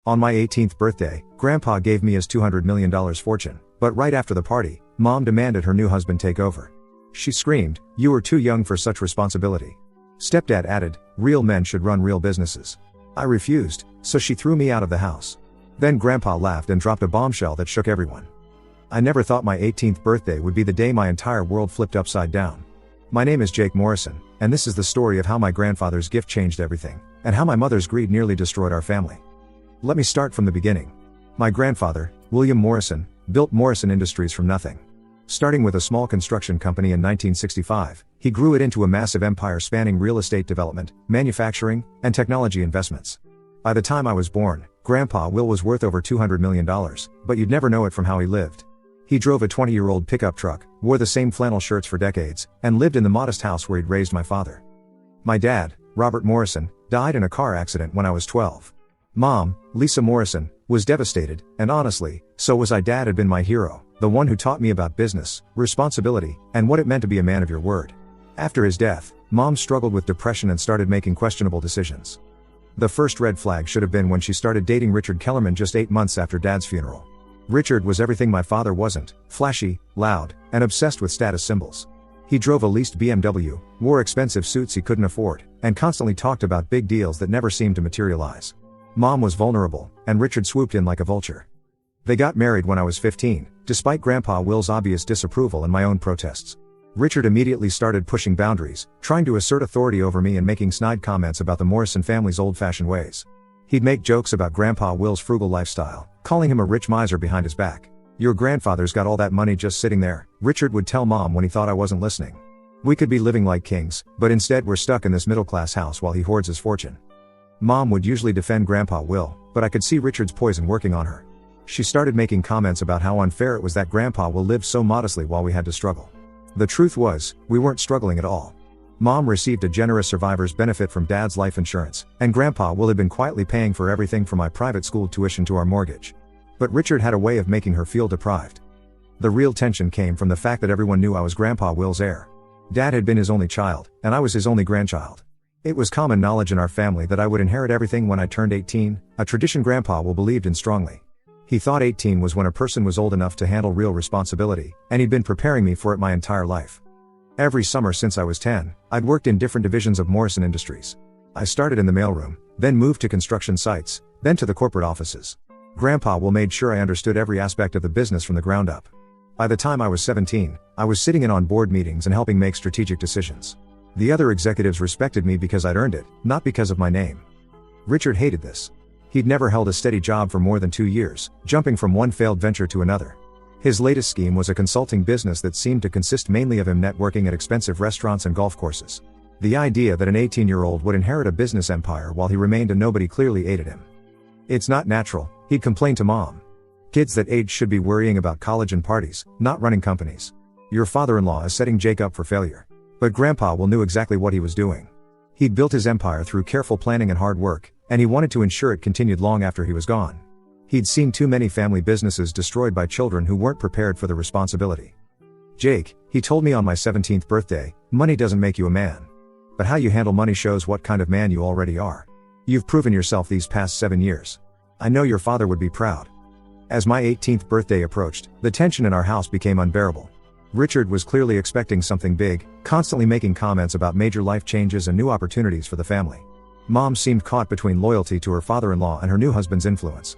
On my 18th birthday, Grandpa gave me his $200 million fortune, but right after the party, Mom demanded her new husband take over. She screamed, "You are too young for such responsibility." Stepdad added, "Real men should run real businesses." I refused, so she threw me out of the house. Then Grandpa laughed and dropped a bombshell that shook everyone. I never thought my 18th birthday would be the day my entire world flipped upside down. My name is Jake Morrison, and this is the story of how my grandfather's gift changed everything, and how my mother's greed nearly destroyed our family. Let me start from the beginning. My grandfather, William Morrison, built Morrison Industries from nothing. Starting with a small construction company in 1965, he grew it into a massive empire spanning real estate development, manufacturing, and technology investments. By the time I was born, Grandpa Will was worth over $200 million, but you'd never know it from how he lived. He drove a 20-year-old pickup truck, wore the same flannel shirts for decades, and lived in the modest house where he'd raised my father. My dad, Robert Morrison, died in a car accident when I was 12. Mom, Lisa Morrison, was devastated, and honestly, so was I. Dad had been my hero, the one who taught me about business, responsibility, and what it meant to be a man of your word. After his death, Mom struggled with depression and started making questionable decisions. The first red flag should have been when she started dating Richard Kellerman just 8 months after Dad's funeral. Richard was everything my father wasn't: flashy, loud, and obsessed with status symbols. He drove a leased BMW, wore expensive suits he couldn't afford, and constantly talked about big deals that never seemed to materialize. Mom was vulnerable, and Richard swooped in like a vulture. They got married when I was 15, despite Grandpa Will's obvious disapproval and my own protests. Richard immediately started pushing boundaries, trying to assert authority over me and making snide comments about the Morrison family's old-fashioned ways. He'd make jokes about Grandpa Will's frugal lifestyle, calling him a rich miser behind his back. "Your grandfather's got all that money just sitting there," Richard would tell Mom when he thought I wasn't listening. "We could be living like kings, but instead we're stuck in this middle-class house while he hoards his fortune." Mom would usually defend Grandpa Will, but I could see Richard's poison working on her. She started making comments about how unfair it was that Grandpa Will lived so modestly while we had to struggle. The truth was, we weren't struggling at all. Mom received a generous survivor's benefit from Dad's life insurance, and Grandpa Will had been quietly paying for everything from my private school tuition to our mortgage. But Richard had a way of making her feel deprived. The real tension came from the fact that everyone knew I was Grandpa Will's heir. Dad had been his only child, and I was his only grandchild. It was common knowledge in our family that I would inherit everything when I turned 18, a tradition Grandpa Will believed in strongly. He thought 18 was when a person was old enough to handle real responsibility, and he'd been preparing me for it my entire life. Every summer since I was 10, I'd worked in different divisions of Morrison Industries. I started in the mailroom, then moved to construction sites, then to the corporate offices. Grandpa Will made sure I understood every aspect of the business from the ground up. By the time I was 17, I was sitting in on board meetings and helping make strategic decisions. The other executives respected me because I'd earned it, not because of my name. Richard hated this. He'd never held a steady job for more than 2 years, jumping from one failed venture to another. His latest scheme was a consulting business that seemed to consist mainly of him networking at expensive restaurants and golf courses. The idea that an 18-year-old would inherit a business empire while he remained a nobody clearly aided him. "It's not natural," he'd complain to Mom. "Kids that age should be worrying about college and parties, not running companies. Your father-in-law is setting Jake up for failure." But Grandpa Will knew exactly what he was doing. He'd built his empire through careful planning and hard work, and he wanted to ensure it continued long after he was gone. He'd seen too many family businesses destroyed by children who weren't prepared for the responsibility. "Jake," he told me on my 17th birthday, "money doesn't make you a man. But how you handle money shows what kind of man you already are. You've proven yourself these past 7 years. I know your father would be proud." As my 18th birthday approached, the tension in our house became unbearable. Richard was clearly expecting something big, constantly making comments about major life changes and new opportunities for the family. Mom seemed caught between loyalty to her father-in-law and her new husband's influence.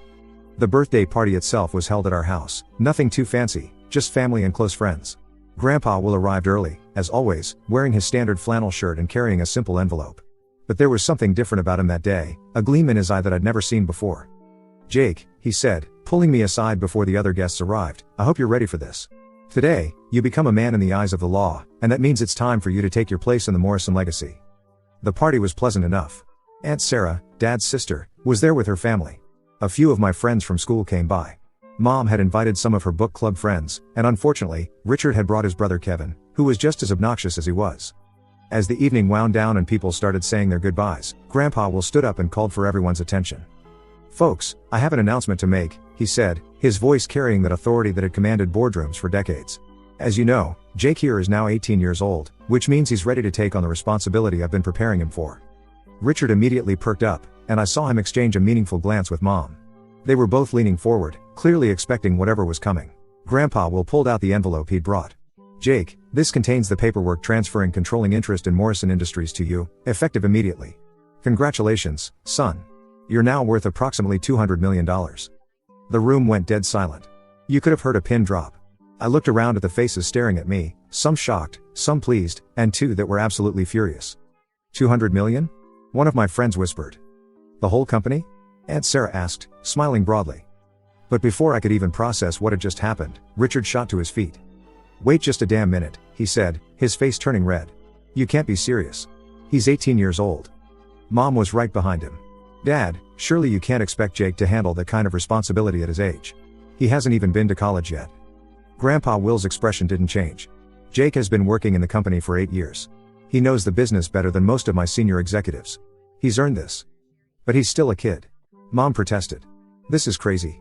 The birthday party itself was held at our house, nothing too fancy, just family and close friends. Grandpa Will arrived early, as always, wearing his standard flannel shirt and carrying a simple envelope. But there was something different about him that day, a gleam in his eye that I'd never seen before. "Jake," he said, pulling me aside before the other guests arrived, "I hope you're ready for this. Today, you become a man in the eyes of the law, and that means it's time for you to take your place in the Morrison legacy." The party was pleasant enough. Aunt Sarah, Dad's sister, was there with her family. A few of my friends from school came by. Mom had invited some of her book club friends, and unfortunately, Richard had brought his brother Kevin, who was just as obnoxious as he was. As the evening wound down and people started saying their goodbyes, Grandpa Will stood up and called for everyone's attention. "Folks, I have an announcement to make," he said, his voice carrying that authority that had commanded boardrooms for decades. "As you know, Jake here is now 18 years old, which means he's ready to take on the responsibility I've been preparing him for." Richard immediately perked up, and I saw him exchange a meaningful glance with Mom. They were both leaning forward, clearly expecting whatever was coming. Grandpa Will pulled out the envelope he'd brought. Jake, this contains the paperwork transferring controlling interest in Morrison Industries to you, effective immediately. Congratulations, son. You're now worth approximately $200 million. The room went dead silent. You could have heard a pin drop. I looked around at the faces staring at me, some shocked, some pleased, and two that were absolutely furious. 200 million? One of my friends whispered. The whole company? Aunt Sarah asked, smiling broadly. But before I could even process what had just happened, Richard shot to his feet. Wait just a damn minute, he said, his face turning red. You can't be serious. He's 18 years old. Mom was right behind him. Dad, surely you can't expect Jake to handle that kind of responsibility at his age. He hasn't even been to college yet. Grandpa Will's expression didn't change. Jake has been working in the company for 8 years. He knows the business better than most of my senior executives. He's earned this. But he's still a kid. Mom protested. This is crazy.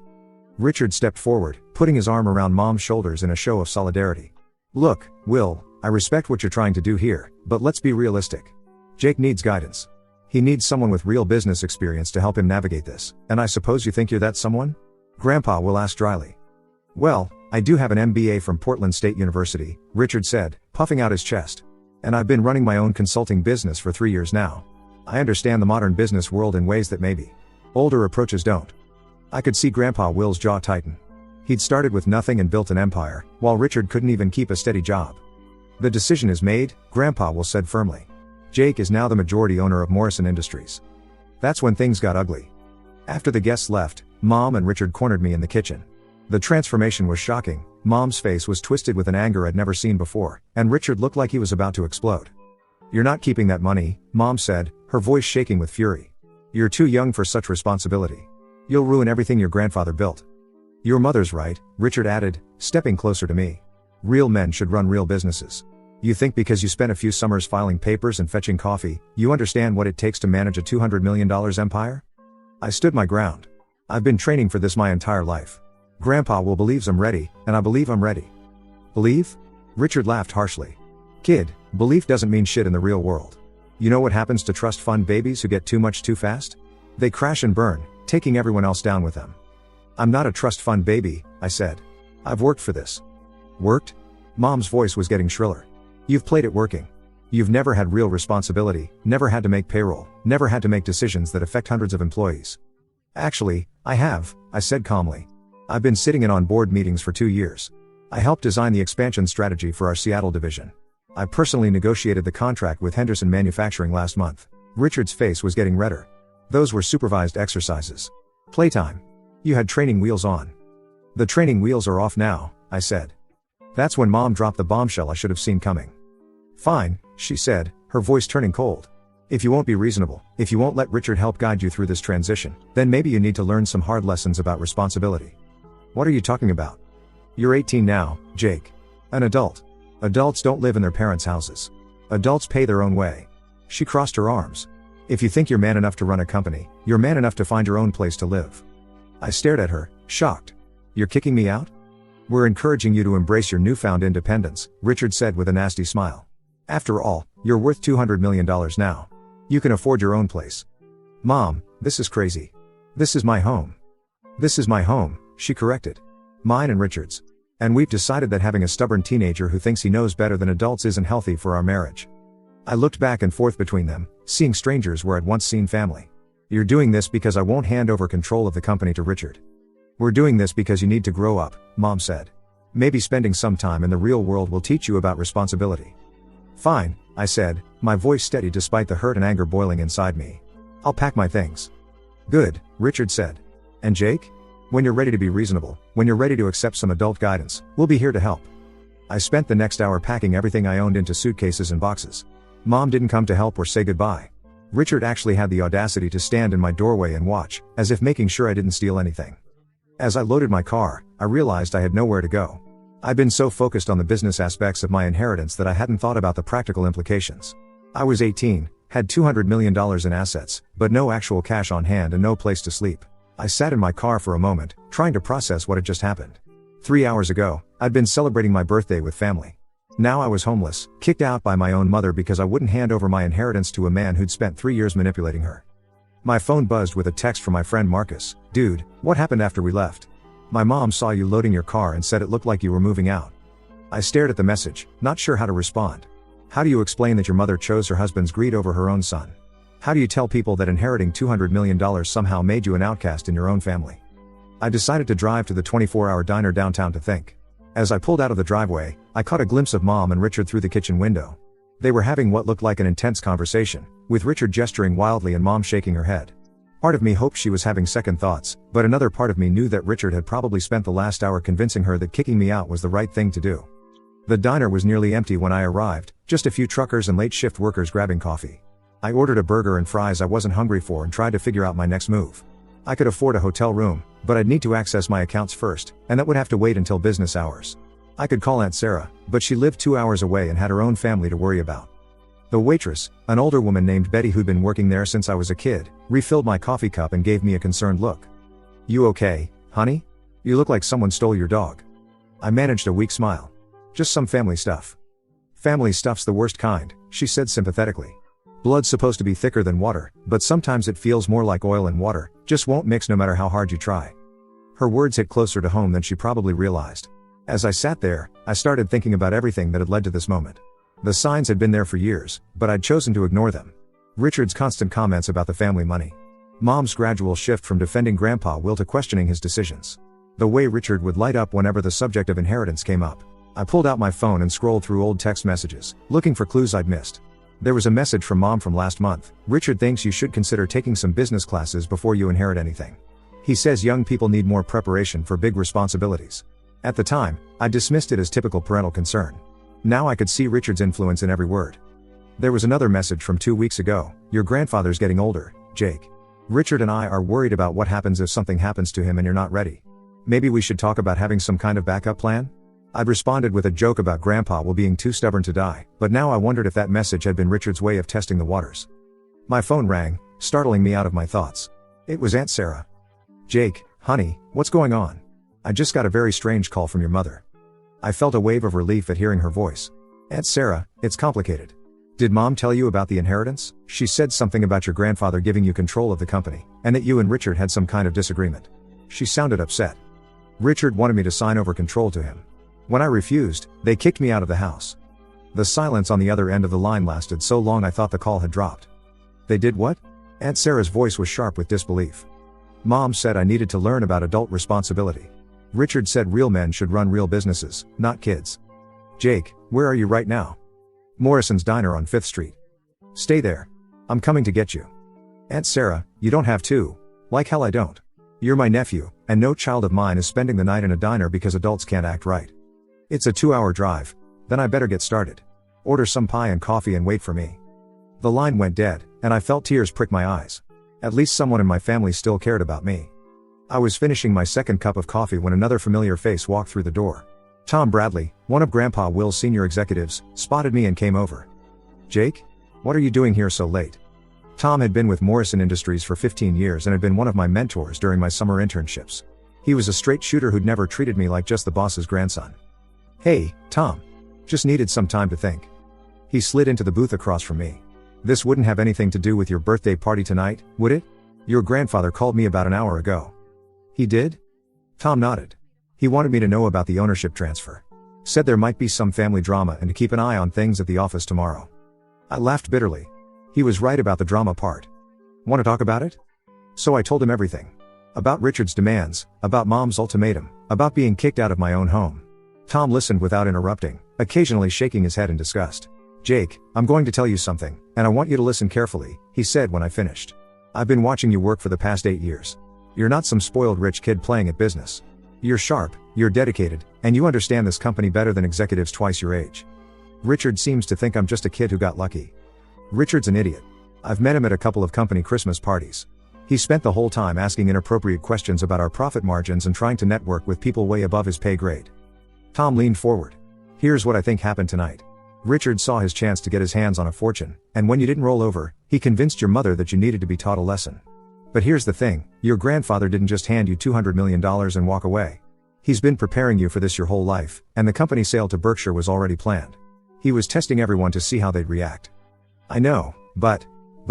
Richard stepped forward, putting his arm around Mom's shoulders in a show of solidarity. Look, Will, I respect what you're trying to do here, but let's be realistic. Jake needs guidance. He needs someone with real business experience to help him navigate this, and I suppose you think you're that someone? Grandpa Will asked dryly. Well, I do have an MBA from Portland State University, Richard said, puffing out his chest. And I've been running my own consulting business for 3 years now. I understand the modern business world in ways that maybe older approaches don't. I could see Grandpa Will's jaw tighten. He'd started with nothing and built an empire, while Richard couldn't even keep a steady job. The decision is made, Grandpa Will said firmly. Jake is now the majority owner of Morrison Industries. That's when things got ugly. After the guests left, Mom and Richard cornered me in the kitchen. The transformation was shocking. Mom's face was twisted with an anger I'd never seen before, and Richard looked like he was about to explode. You're not keeping that money, Mom said, her voice shaking with fury. You're too young for such responsibility. You'll ruin everything your grandfather built. Your mother's right, Richard added, stepping closer to me. Real men should run real businesses. You think because you spent a few summers filing papers and fetching coffee, you understand what it takes to manage a $200 million empire? I stood my ground. I've been training for this my entire life. Grandpa Will believes I'm ready, and I believe I'm ready. Believe? Richard laughed harshly. Kid, belief doesn't mean shit in the real world. You know what happens to trust fund babies who get too much too fast? They crash and burn, taking everyone else down with them. I'm not a trust fund baby, I said. I've worked for this. Worked? Mom's voice was getting shriller. You've played it working. You've never had real responsibility, never had to make payroll, never had to make decisions that affect hundreds of employees. Actually, I have, I said calmly. I've been sitting in on board meetings for 2 years. I helped design the expansion strategy for our Seattle division. I personally negotiated the contract with Henderson Manufacturing last month. Richard's face was getting redder. Those were supervised exercises. Playtime. You had training wheels on. The training wheels are off now, I said. That's when Mom dropped the bombshell I should have seen coming. Fine, she said, her voice turning cold. If you won't be reasonable, if you won't let Richard help guide you through this transition, then maybe you need to learn some hard lessons about responsibility. What are you talking about? You're 18 now, Jake. An adult. Adults don't live in their parents' houses. Adults pay their own way. She crossed her arms. If you think you're man enough to run a company, you're man enough to find your own place to live. I stared at her, shocked. You're kicking me out? We're encouraging you to embrace your newfound independence, Richard said with a nasty smile. After all, you're worth $200 million now. You can afford your own place. Mom, this is crazy. This is my home. This is my home, she corrected. Mine and Richard's. And we've decided that having a stubborn teenager who thinks he knows better than adults isn't healthy for our marriage. I looked back and forth between them, seeing strangers where I'd once seen family. You're doing this because I won't hand over control of the company to Richard. We're doing this because you need to grow up, Mom said. Maybe spending some time in the real world will teach you about responsibility. Fine, I said, my voice steady despite the hurt and anger boiling inside me. I'll pack my things. Good, Richard said. And Jake? When you're ready to be reasonable, when you're ready to accept some adult guidance, we'll be here to help. I spent the next hour packing everything I owned into suitcases and boxes. Mom didn't come to help or say goodbye. Richard actually had the audacity to stand in my doorway and watch, as if making sure I didn't steal anything. As I loaded my car, I realized I had nowhere to go. I'd been so focused on the business aspects of my inheritance that I hadn't thought about the practical implications. I was 18, had $200 million in assets, but no actual cash on hand and no place to sleep. I sat in my car for a moment, trying to process what had just happened. 3 hours ago, I'd been celebrating my birthday with family. Now I was homeless, kicked out by my own mother because I wouldn't hand over my inheritance to a man who'd spent 3 years manipulating her. My phone buzzed with a text from my friend Marcus. Dude, what happened after we left? My mom saw you loading your car and said it looked like you were moving out. I stared at the message, not sure how to respond. How do you explain that your mother chose her husband's greed over her own son? How do you tell people that inheriting $200 million somehow made you an outcast in your own family? I decided to drive to the 24-hour diner downtown to think. As I pulled out of the driveway, I caught a glimpse of Mom and Richard through the kitchen window. They were having what looked like an intense conversation, with Richard gesturing wildly and Mom shaking her head. Part of me hoped she was having second thoughts, but another part of me knew that Richard had probably spent the last hour convincing her that kicking me out was the right thing to do. The diner was nearly empty when I arrived, just a few truckers and late shift workers grabbing coffee. I ordered a burger and fries I wasn't hungry for and tried to figure out my next move. I could afford a hotel room, but I'd need to access my accounts first, and that would have to wait until business hours. I could call Aunt Sarah, but she lived 2 hours away and had her own family to worry about. The waitress, an older woman named Betty who'd been working there since I was a kid, refilled my coffee cup and gave me a concerned look. "You okay, honey? You look like someone stole your dog." I managed a weak smile. "Just some family stuff." "Family stuff's the worst kind," she said sympathetically. "Blood's supposed to be thicker than water, but sometimes it feels more like oil and water, just won't mix no matter how hard you try." Her words hit closer to home than she probably realized. As I sat there, I started thinking about everything that had led to this moment. The signs had been there for years, but I'd chosen to ignore them. Richard's constant comments about the family money. Mom's gradual shift from defending Grandpa Will to questioning his decisions. The way Richard would light up whenever the subject of inheritance came up. I pulled out my phone and scrolled through old text messages, looking for clues I'd missed. There was a message from Mom from last month. "Richard thinks you should consider taking some business classes before you inherit anything. He says young people need more preparation for big responsibilities." At the time, I dismissed it as typical parental concern. Now I could see Richard's influence in every word. There was another message from 2 weeks ago. "Your grandfather's getting older, Jake. Richard and I are worried about what happens if something happens to him and you're not ready. Maybe we should talk about having some kind of backup plan?" I'd responded with a joke about Grandpa Will being too stubborn to die, but now I wondered if that message had been Richard's way of testing the waters. My phone rang, startling me out of my thoughts. It was Aunt Sarah. "Jake, honey, what's going on? I just got a very strange call from your mother." I felt a wave of relief at hearing her voice. "Aunt Sarah, it's complicated. Did Mom tell you about the inheritance? She said something about your grandfather giving you control of the company, and that you and Richard had some kind of disagreement." She sounded upset. "Richard wanted me to sign over control to him. When I refused, they kicked me out of the house." The silence on the other end of the line lasted so long I thought the call had dropped. "They did what?" Aunt Sarah's voice was sharp with disbelief. "Mom said I needed to learn about adult responsibility. Richard said real men should run real businesses, not kids." "Jake, where are you right now?" "Morrison's Diner on 5th Street. Stay there. I'm coming to get you." "Aunt Sarah, you don't have to." "Like hell I don't. You're my nephew, and no child of mine is spending the night in a diner because adults can't act right. It's a 2-hour drive. Then I better get started. Order some pie and coffee and wait for me." The line went dead, and I felt tears prick my eyes. At least someone in my family still cared about me. I was finishing my second cup of coffee when another familiar face walked through the door. Tom Bradley, one of Grandpa Will's senior executives, spotted me and came over. "Jake? What are you doing here so late?" Tom had been with Morrison Industries for 15 years and had been one of my mentors during my summer internships. He was a straight shooter who'd never treated me like just the boss's grandson. "Hey, Tom. Just needed some time to think." He slid into the booth across from me. "This wouldn't have anything to do with your birthday party tonight, would it? Your grandfather called me about an hour ago." "He did?" Tom nodded. "He wanted me to know about the ownership transfer. Said there might be some family drama and to keep an eye on things at the office tomorrow." I laughed bitterly. He was right about the drama part. "Want to talk about it?" So I told him everything. About Richard's demands, about Mom's ultimatum, about being kicked out of my own home. Tom listened without interrupting, occasionally shaking his head in disgust. "Jake, I'm going to tell you something, and I want you to listen carefully," he said when I finished. "I've been watching you work for the past 8 years. You're not some spoiled rich kid playing at business. You're sharp, you're dedicated, and you understand this company better than executives twice your age. Richard seems to think I'm just a kid who got lucky. Richard's an idiot. I've met him at a couple of company Christmas parties. He spent the whole time asking inappropriate questions about our profit margins and trying to network with people way above his pay grade." Tom leaned forward. "Here's what I think happened tonight. Richard saw his chance to get his hands on a fortune, and when you didn't roll over, he convinced your mother that you needed to be taught a lesson. But here's the thing, your grandfather didn't just hand you $200 million and walk away. He's been preparing you for this your whole life, and the company sale to Berkshire was already planned. He was testing everyone to see how they'd react." "I know, but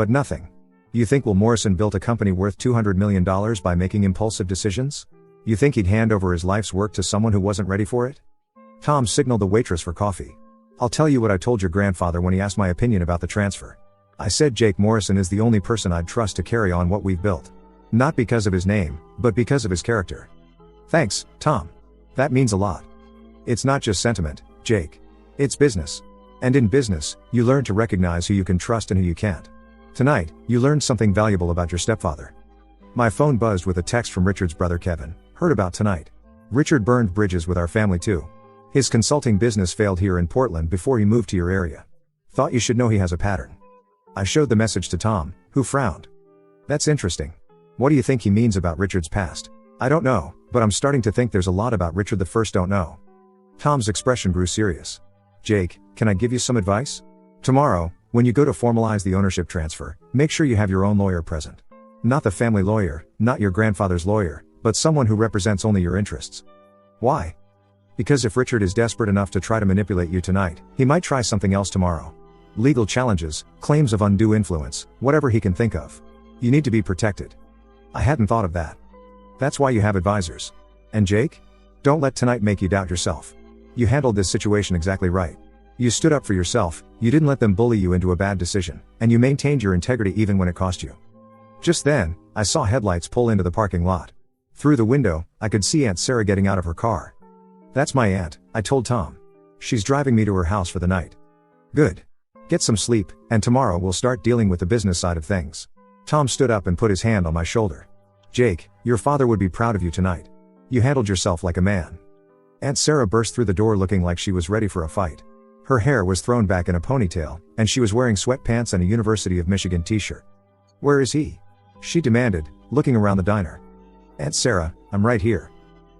nothing. You think Will Morrison built a company worth $200 million by making impulsive decisions? You think he'd hand over his life's work to someone who wasn't ready for it? Tom signaled the waitress for coffee. I'll tell you what I told your grandfather when he asked my opinion about the transfer. I said Jake Morrison is the only person I'd trust to carry on what we've built. Not because of his name, but because of his character. Thanks, Tom. That means a lot. It's not just sentiment, Jake. It's business. And in business, you learn to recognize who you can trust and who you can't. Tonight, you learned something valuable about your stepfather. My phone buzzed with a text from Richard's brother Kevin. Heard about tonight. Richard burned bridges with our family too. His consulting business failed here in Portland before he moved to your area. Thought you should know he has a pattern. I showed the message to Tom, who frowned. That's interesting. What do you think he means about Richard's past? I don't know, but I'm starting to think there's a lot about Richard the First don't know. Tom's expression grew serious. Jake, can I give you some advice? Tomorrow, when you go to formalize the ownership transfer, make sure you have your own lawyer present. Not the family lawyer, not your grandfather's lawyer, but someone who represents only your interests. Why? Because if Richard is desperate enough to try to manipulate you tonight, he might try something else tomorrow. Legal challenges, claims of undue influence, whatever he can think of. You need to be protected. I hadn't thought of that. That's why you have advisors. And Jake? Don't let tonight make you doubt yourself. You handled this situation exactly right. You stood up for yourself, you didn't let them bully you into a bad decision, and you maintained your integrity even when it cost you. Just then, I saw headlights pull into the parking lot. Through the window, I could see Aunt Sarah getting out of her car. That's my aunt, I told Tom. She's driving me to her house for the night. Good. Get some sleep, and tomorrow we'll start dealing with the business side of things. Tom stood up and put his hand on my shoulder. Jake, your father would be proud of you tonight. You handled yourself like a man. Aunt Sarah burst through the door looking like she was ready for a fight. Her hair was thrown back in a ponytail, and she was wearing sweatpants and a University of Michigan t-shirt. Where is he? She demanded, looking around the diner. Aunt Sarah, I'm right here.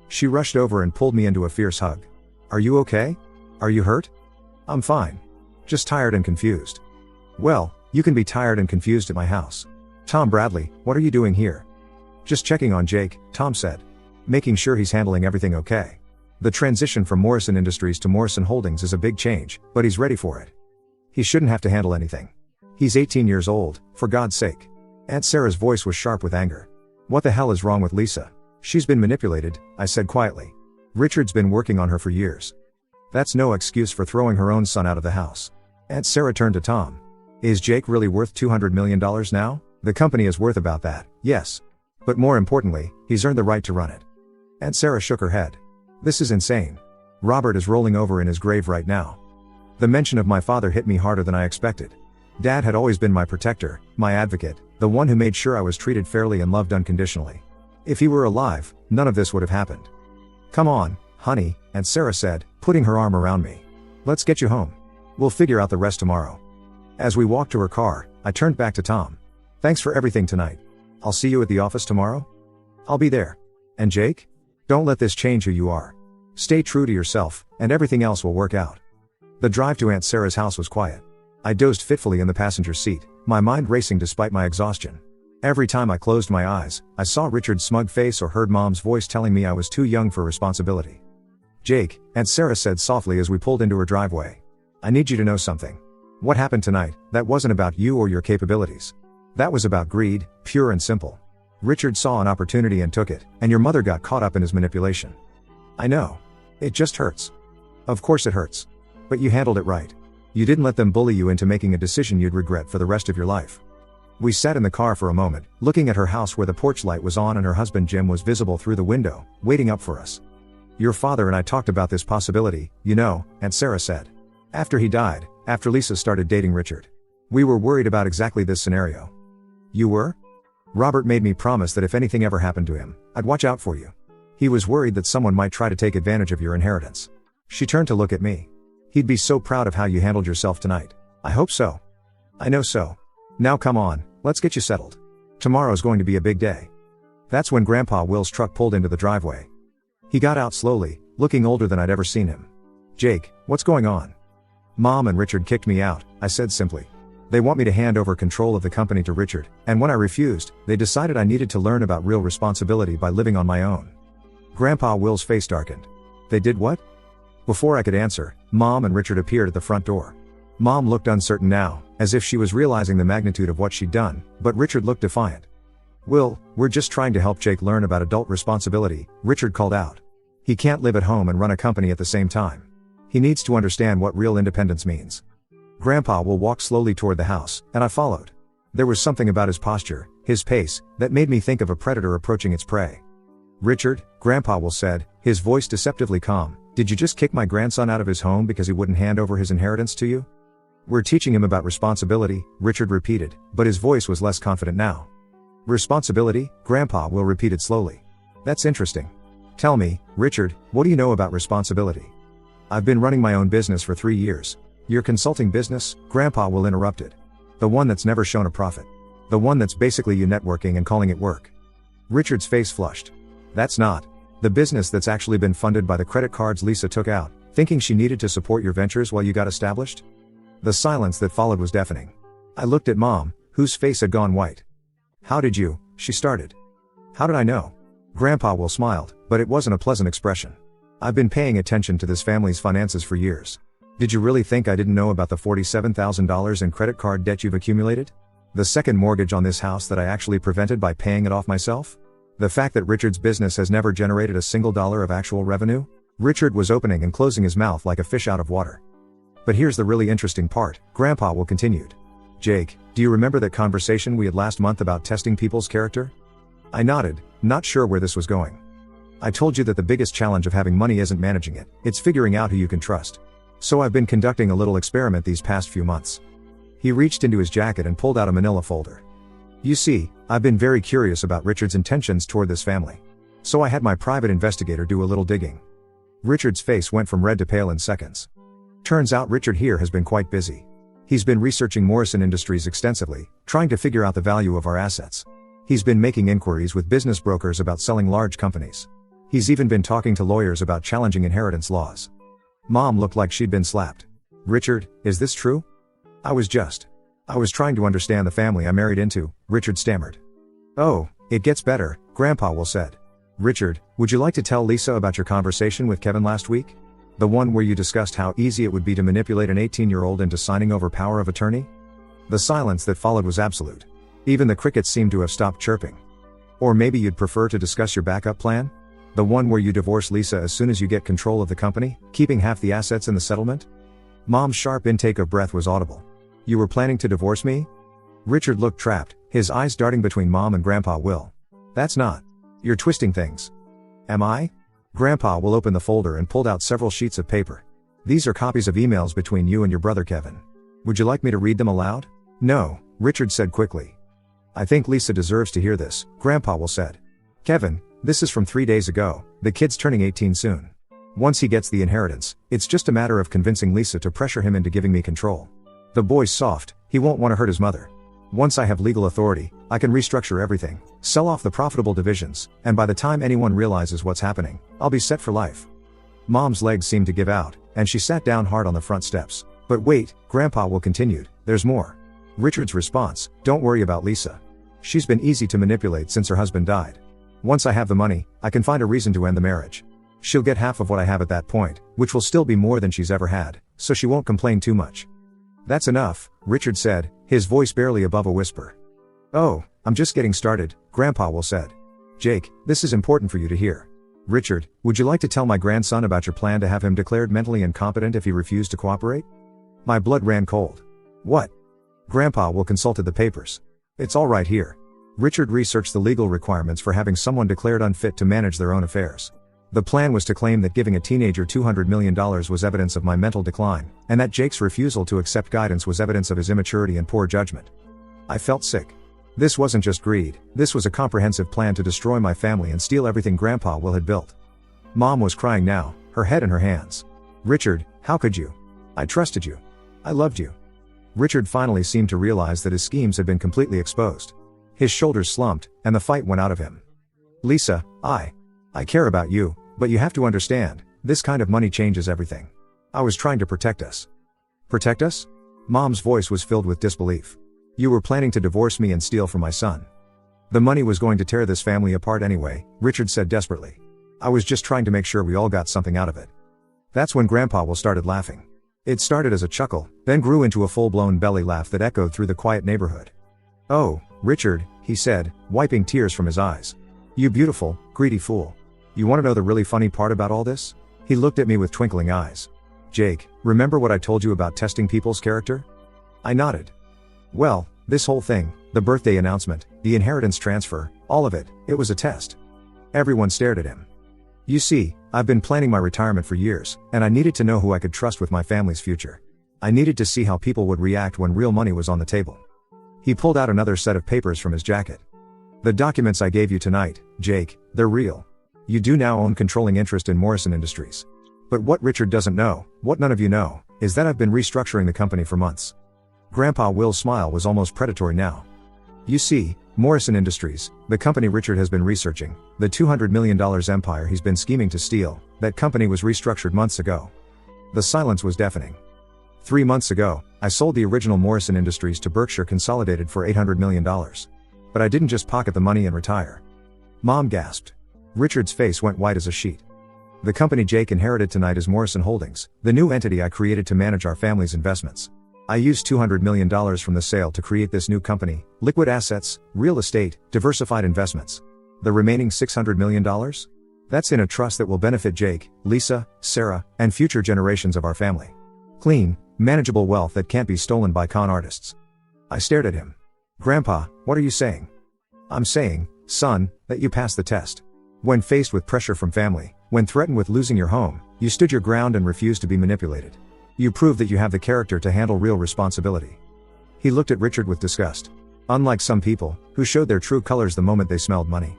She rushed over and pulled me into a fierce hug. Are you okay? Are you hurt? I'm fine. Just tired and confused. Well, you can be tired and confused at my house. Tom Bradley, what are you doing here? Just checking on Jake, Tom said. Making sure he's handling everything okay. The transition from Morrison Industries to Morrison Holdings is a big change, but he's ready for it. He shouldn't have to handle anything. He's 18 years old, for God's sake. Aunt Sarah's voice was sharp with anger. What the hell is wrong with Lisa? She's been manipulated, I said quietly. Richard's been working on her for years. That's no excuse for throwing her own son out of the house. Aunt Sarah turned to Tom. Is Jake really worth $200 million now? The company is worth about that, yes. But more importantly, he's earned the right to run it. Aunt Sarah shook her head. This is insane. Robert is rolling over in his grave right now. The mention of my father hit me harder than I expected. Dad had always been my protector, my advocate, the one who made sure I was treated fairly and loved unconditionally. If he were alive, none of this would have happened. Come on, honey, Aunt Sarah said, putting her arm around me. Let's get you home. We'll figure out the rest tomorrow. As we walked to her car, I turned back to Tom. Thanks for everything tonight. I'll see you at the office tomorrow? I'll be there. And Jake? Don't let this change who you are. Stay true to yourself, and everything else will work out. The drive to Aunt Sarah's house was quiet. I dozed fitfully in the passenger seat, my mind racing despite my exhaustion. Every time I closed my eyes, I saw Richard's smug face or heard Mom's voice telling me I was too young for responsibility. Jake, Aunt Sarah said softly as we pulled into her driveway. I need you to know something. What happened tonight, that wasn't about you or your capabilities. That was about greed, pure and simple. Richard saw an opportunity and took it, and your mother got caught up in his manipulation. I know. It just hurts. Of course it hurts. But you handled it right. You didn't let them bully you into making a decision you'd regret for the rest of your life. We sat in the car for a moment, looking at her house where the porch light was on and her husband Jim was visible through the window, waiting up for us. Your father and I talked about this possibility, you know, Aunt Sarah said. After he died, after Lisa started dating Richard. We were worried about exactly this scenario. You were? Robert made me promise that if anything ever happened to him, I'd watch out for you. He was worried that someone might try to take advantage of your inheritance. She turned to look at me. He'd be so proud of how you handled yourself tonight. I hope so. I know so. Now come on, let's get you settled. Tomorrow's going to be a big day. That's when Grandpa Will's truck pulled into the driveway. He got out slowly, looking older than I'd ever seen him. Jake, what's going on? Mom and Richard kicked me out, I said simply. They want me to hand over control of the company to Richard, and when I refused, they decided I needed to learn about real responsibility by living on my own. Grandpa Will's face darkened. They did what? Before I could answer, Mom and Richard appeared at the front door. Mom looked uncertain now, as if she was realizing the magnitude of what she'd done, but Richard looked defiant. Will, we're just trying to help Jake learn about adult responsibility, Richard called out. He can't live at home and run a company at the same time. He needs to understand what real independence means. Grandpa Will walked slowly toward the house, and I followed. There was something about his posture, his pace, that made me think of a predator approaching its prey. Richard, Grandpa Will said, his voice deceptively calm, did you just kick my grandson out of his home because he wouldn't hand over his inheritance to you? We're teaching him about responsibility, Richard repeated, but his voice was less confident now. Responsibility, Grandpa Will repeated slowly. That's interesting. Tell me, Richard, what do you know about responsibility? I've been running my own business for 3 years. Your consulting business, Grandpa Will interrupted. The one that's never shown a profit. The one that's basically you networking and calling it work. Richard's face flushed. That's not. The business that's actually been funded by the credit cards Lisa took out, thinking she needed to support your ventures while you got established? The silence that followed was deafening. I looked at Mom, whose face had gone white. How did you, she started. How did I know? Grandpa Will smiled, but it wasn't a pleasant expression. I've been paying attention to this family's finances for years. Did you really think I didn't know about the $47,000 in credit card debt you've accumulated? The second mortgage on this house that I actually prevented by paying it off myself? The fact that Richard's business has never generated a single dollar of actual revenue? Richard was opening and closing his mouth like a fish out of water. But here's the really interesting part, Grandpa Will continued. Jake, do you remember that conversation we had last month about testing people's character? I nodded, not sure where this was going. I told you that the biggest challenge of having money isn't managing it, it's figuring out who you can trust. So I've been conducting a little experiment these past few months. He reached into his jacket and pulled out a manila folder. You see, I've been very curious about Richard's intentions toward this family. So I had my private investigator do a little digging. Richard's face went from red to pale in seconds. Turns out Richard here has been quite busy. He's been researching Morrison Industries extensively, trying to figure out the value of our assets. He's been making inquiries with business brokers about selling large companies. He's even been talking to lawyers about challenging inheritance laws. Mom looked like she'd been slapped. Richard, is this true? I was trying to understand the family I married into, Richard stammered. Oh, it gets better, Grandpa Will said. Richard, would you like to tell Lisa about your conversation with Kevin last week? The one where you discussed how easy it would be to manipulate an 18-year-old into signing over power of attorney? The silence that followed was absolute. Even the crickets seemed to have stopped chirping. Or maybe you'd prefer to discuss your backup plan? The one where you divorce Lisa as soon as you get control of the company, keeping half the assets in the settlement? Mom's sharp intake of breath was audible. You were planning to divorce me? Richard looked trapped, his eyes darting between Mom and Grandpa Will. That's not. You're twisting things. Am I? Grandpa Will opened the folder and pulled out several sheets of paper. These are copies of emails between you and your brother Kevin. Would you like me to read them aloud? No, Richard said quickly. I think Lisa deserves to hear this, Grandpa Will said. Kevin, this is from 3 days ago, the kid's turning 18 soon. Once he gets the inheritance, it's just a matter of convincing Lisa to pressure him into giving me control. The boy's soft, he won't want to hurt his mother. Once I have legal authority, I can restructure everything, sell off the profitable divisions, and by the time anyone realizes what's happening, I'll be set for life. Mom's legs seemed to give out, and she sat down hard on the front steps. But wait, Grandpa Will continued, there's more. Richard's response, don't worry about Lisa. She's been easy to manipulate since her husband died. Once I have the money, I can find a reason to end the marriage. She'll get half of what I have at that point, which will still be more than she's ever had, so she won't complain too much. That's enough, Richard said, his voice barely above a whisper. Oh, I'm just getting started, Grandpa Will said. Jake, this is important for you to hear. Richard, would you like to tell my grandson about your plan to have him declared mentally incompetent if he refused to cooperate? My blood ran cold. What? Grandpa Will consulted the papers. It's all right here. Richard researched the legal requirements for having someone declared unfit to manage their own affairs. The plan was to claim that giving a teenager $200 million was evidence of my mental decline, and that Jake's refusal to accept guidance was evidence of his immaturity and poor judgment. I felt sick. This wasn't just greed, this was a comprehensive plan to destroy my family and steal everything Grandpa Will had built. Mom was crying now, her head in her hands. Richard, how could you? I trusted you. I loved you. Richard finally seemed to realize that his schemes had been completely exposed. His shoulders slumped, and the fight went out of him. Lisa, I care about you, but you have to understand, this kind of money changes everything. I was trying to protect us. Protect us? Mom's voice was filled with disbelief. You were planning to divorce me and steal from my son. The money was going to tear this family apart anyway, Richard said desperately. I was just trying to make sure we all got something out of it. That's when Grandpa Will started laughing. It started as a chuckle, then grew into a full-blown belly laugh that echoed through the quiet neighborhood. "Oh, Richard," he said, wiping tears from his eyes. "You beautiful, greedy fool. You want to know the really funny part about all this?" He looked at me with twinkling eyes. "Jake, remember what I told you about testing people's character?" I nodded. "Well, this whole thing, the birthday announcement, the inheritance transfer, all of it, it was a test." Everyone stared at him. "You see, I've been planning my retirement for years, and I needed to know who I could trust with my family's future. I needed to see how people would react when real money was on the table." He pulled out another set of papers from his jacket. "The documents I gave you tonight, Jake, they're real. You do now own controlling interest in Morrison Industries. But what Richard doesn't know, what none of you know, is that I've been restructuring the company for months." Grandpa Will's smile was almost predatory now. "You see, Morrison Industries, the company Richard has been researching, the $200 million empire he's been scheming to steal, that company was restructured months ago." The silence was deafening. 3 months ago, I sold the original Morrison Industries to Berkshire Consolidated for $800 million. But I didn't just pocket the money and retire. Mom gasped. Richard's face went white as a sheet. "The company Jake inherited tonight is Morrison Holdings, the new entity I created to manage our family's investments. I used $200 million from the sale to create this new company, liquid assets, real estate, diversified investments. The remaining $600 million? That's in a trust that will benefit Jake, Lisa, Sarah, and future generations of our family. Clean, manageable wealth that can't be stolen by con artists." I stared at him. "Grandpa, what are you saying?" "I'm saying, son, that you passed the test. When faced with pressure from family, when threatened with losing your home, you stood your ground and refused to be manipulated. You proved that you have the character to handle real responsibility." He looked at Richard with disgust. Unlike some people, who showed their true colors the moment they smelled money.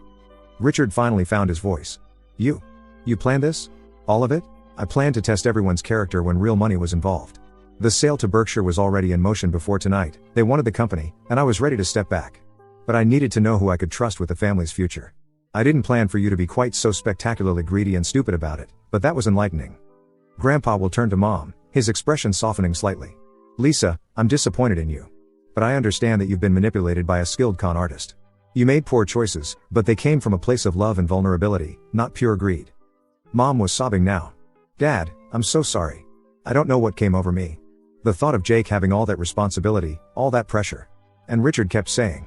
Richard finally found his voice. You planned this? All of it?" "I planned to test everyone's character when real money was involved. The sale to Berkshire was already in motion before tonight, they wanted the company, and I was ready to step back. But I needed to know who I could trust with the family's future. I didn't plan for you to be quite so spectacularly greedy and stupid about it, but that was enlightening." Grandpa will turn to Mom, his expression softening slightly. "Lisa, I'm disappointed in you. But I understand that you've been manipulated by a skilled con artist. You made poor choices, but they came from a place of love and vulnerability, not pure greed." Mom was sobbing now. "Dad, I'm so sorry. I don't know what came over me. The thought of Jake having all that responsibility, all that pressure." And Richard kept saying,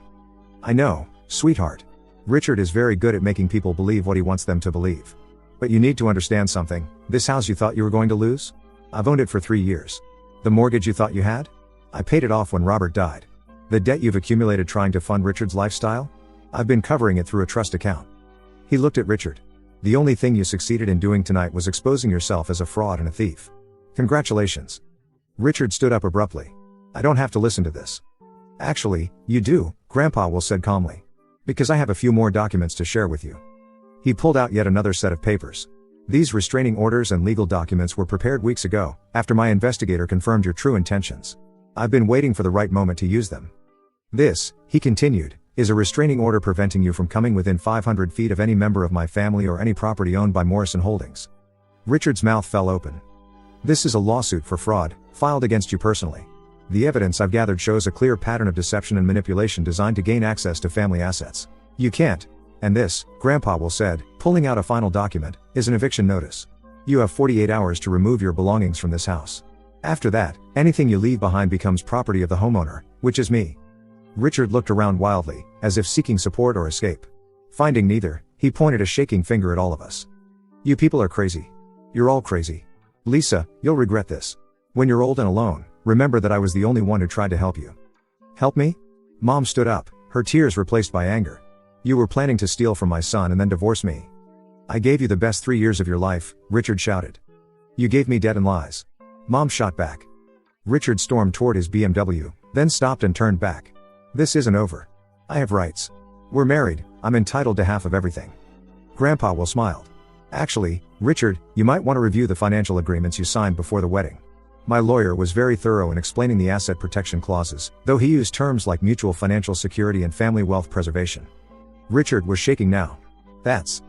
"I know, sweetheart. Richard is very good at making people believe what he wants them to believe. But you need to understand something, this house you thought you were going to lose? I've owned it for 3 years. The mortgage you thought you had? I paid it off when Robert died. The debt you've accumulated trying to fund Richard's lifestyle? I've been covering it through a trust account." He looked at Richard. "The only thing you succeeded in doing tonight was exposing yourself as a fraud and a thief. Congratulations." Richard stood up abruptly. "I don't have to listen to this." "Actually, you do," Grandpa Will said calmly. "Because I have a few more documents to share with you." He pulled out yet another set of papers. "These restraining orders and legal documents were prepared weeks ago, after my investigator confirmed your true intentions. I've been waiting for the right moment to use them. This," he continued, "is a restraining order preventing you from coming within 500 feet of any member of my family or any property owned by Morrison Holdings." Richard's mouth fell open. "This is a lawsuit for fraud, filed against you personally. The evidence I've gathered shows a clear pattern of deception and manipulation designed to gain access to family assets. You can't. And this," Grandpa Will said, pulling out a final document, "is an eviction notice. You have 48 hours to remove your belongings from this house. After that, anything you leave behind becomes property of the homeowner, which is me." Richard looked around wildly, as if seeking support or escape. Finding neither, he pointed a shaking finger at all of us. "You people are crazy. You're all crazy. Lisa, you'll regret this. When you're old and alone, remember that I was the only one who tried to help you." "Help me?" Mom stood up, her tears replaced by anger. "You were planning to steal from my son and then divorce me. I gave you the best 3 years of your life," Richard shouted. "You gave me debt and lies." Mom shot back. Richard stormed toward his BMW, then stopped and turned back. "This isn't over. I have rights. We're married, I'm entitled to half of everything." Grandpa Will smiled. "Actually, Richard, you might want to review the financial agreements you signed before the wedding. My lawyer was very thorough in explaining the asset protection clauses, though he used terms like mutual financial security and family wealth preservation." Richard was shaking now. That's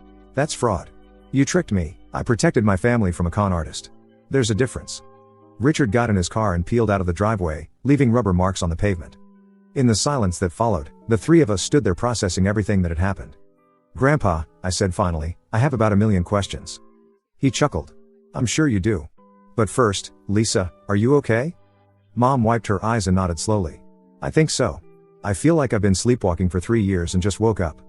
fraud. You tricked me. I protected my family from a con artist. There's a difference." Richard got in his car and peeled out of the driveway, leaving rubber marks on the pavement. In the silence that followed, the three of us stood there processing everything that had happened. "Grandpa," I said finally, "I have about 1 million questions." He chuckled. "I'm sure you do. But first, Lisa, are you okay? Mom wiped her eyes and nodded slowly. I think so. I feel like I've been sleepwalking for 3 years and just woke up.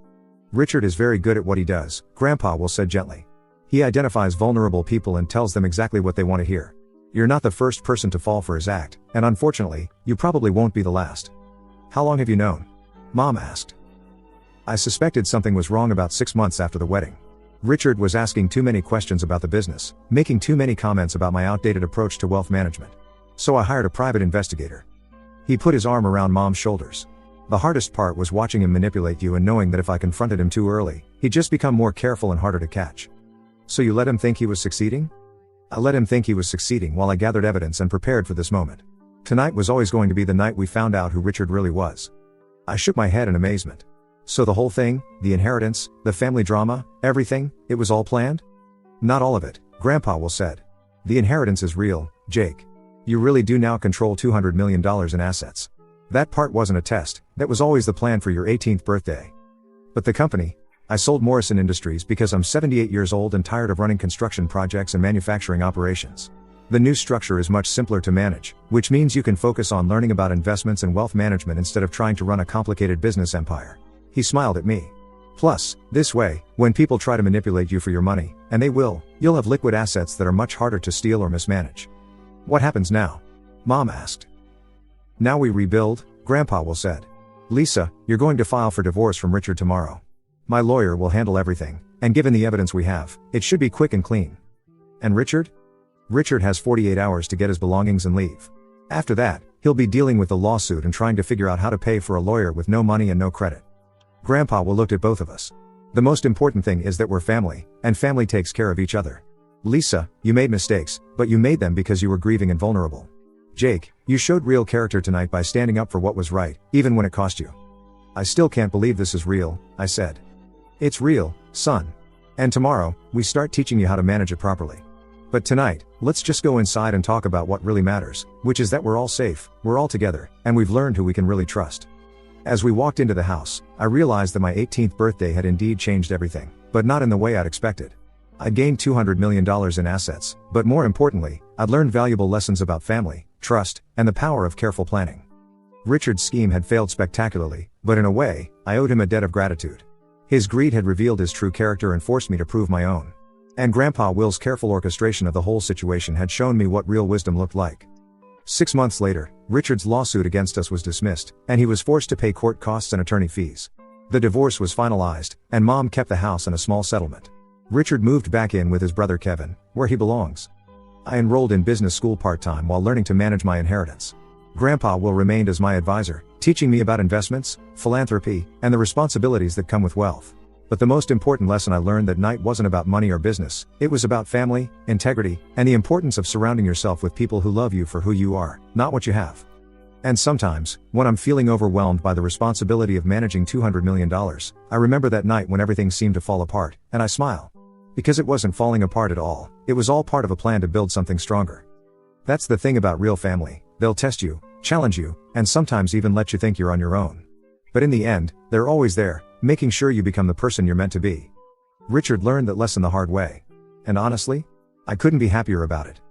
Richard is very good at what he does, Grandpa Will said gently. He identifies vulnerable people and tells them exactly what they want to hear. You're not the first person to fall for his act, and unfortunately, you probably won't be the last. How long have you known? Mom asked. I suspected something was wrong about 6 months after the wedding. Richard was asking too many questions about the business, making too many comments about my outdated approach to wealth management. So I hired a private investigator. He put his arm around Mom's shoulders. The hardest part was watching him manipulate you and knowing that if I confronted him too early, he'd just become more careful and harder to catch. So you let him think he was succeeding? I let him think he was succeeding while I gathered evidence and prepared for this moment. Tonight was always going to be the night we found out who Richard really was. I shook my head in amazement. So the whole thing, the inheritance, the family drama, everything, it was all planned? Not all of it, Grandpa Will said. The inheritance is real, Jake. You really do now control $200 million in assets. That part wasn't a test, that was always the plan for your 18th birthday. But the company, I sold Morrison Industries because I'm 78 years old and tired of running construction projects and manufacturing operations. The new structure is much simpler to manage, which means you can focus on learning about investments and wealth management instead of trying to run a complicated business empire. He smiled at me. Plus, this way, when people try to manipulate you for your money, and they will, you'll have liquid assets that are much harder to steal or mismanage. What happens now? Mom asked. Now we rebuild, Grandpa Will said. Lisa, you're going to file for divorce from Richard tomorrow. My lawyer will handle everything, and given the evidence we have, it should be quick and clean. And Richard? Richard has 48 hours to get his belongings and leave. After that, he'll be dealing with the lawsuit and trying to figure out how to pay for a lawyer with no money and no credit. Grandpa Will looked at both of us. The most important thing is that we're family, and family takes care of each other. Lisa, you made mistakes, but you made them because you were grieving and vulnerable. Jake, you showed real character tonight by standing up for what was right, even when it cost you. I still can't believe this is real, I said. It's real, son. And tomorrow, we start teaching you how to manage it properly. But tonight, let's just go inside and talk about what really matters, which is that we're all safe, we're all together, and we've learned who we can really trust. As we walked into the house, I realized that my 18th birthday had indeed changed everything, but not in the way I'd expected. I'd gained $200 million in assets, but more importantly, I'd learned valuable lessons about family, trust, and the power of careful planning. Richard's scheme had failed spectacularly, but in a way, I owed him a debt of gratitude. His greed had revealed his true character and forced me to prove my own. And Grandpa Will's careful orchestration of the whole situation had shown me what real wisdom looked like. 6 months later, Richard's lawsuit against us was dismissed, and he was forced to pay court costs and attorney fees. The divorce was finalized, and Mom kept the house and a small settlement. Richard moved back in with his brother Kevin, where he belongs. I enrolled in business school part-time while learning to manage my inheritance. Grandpa Will remained as my advisor, teaching me about investments, philanthropy, and the responsibilities that come with wealth. But the most important lesson I learned that night wasn't about money or business, it was about family, integrity, and the importance of surrounding yourself with people who love you for who you are, not what you have. And sometimes, when I'm feeling overwhelmed by the responsibility of managing $200 million, I remember that night when everything seemed to fall apart, and I smile. Because it wasn't falling apart at all, it was all part of a plan to build something stronger. That's the thing about real family, they'll test you, challenge you, and sometimes even let you think you're on your own. But in the end, they're always there, making sure you become the person you're meant to be. Richard learned that lesson the hard way. And honestly, I couldn't be happier about it.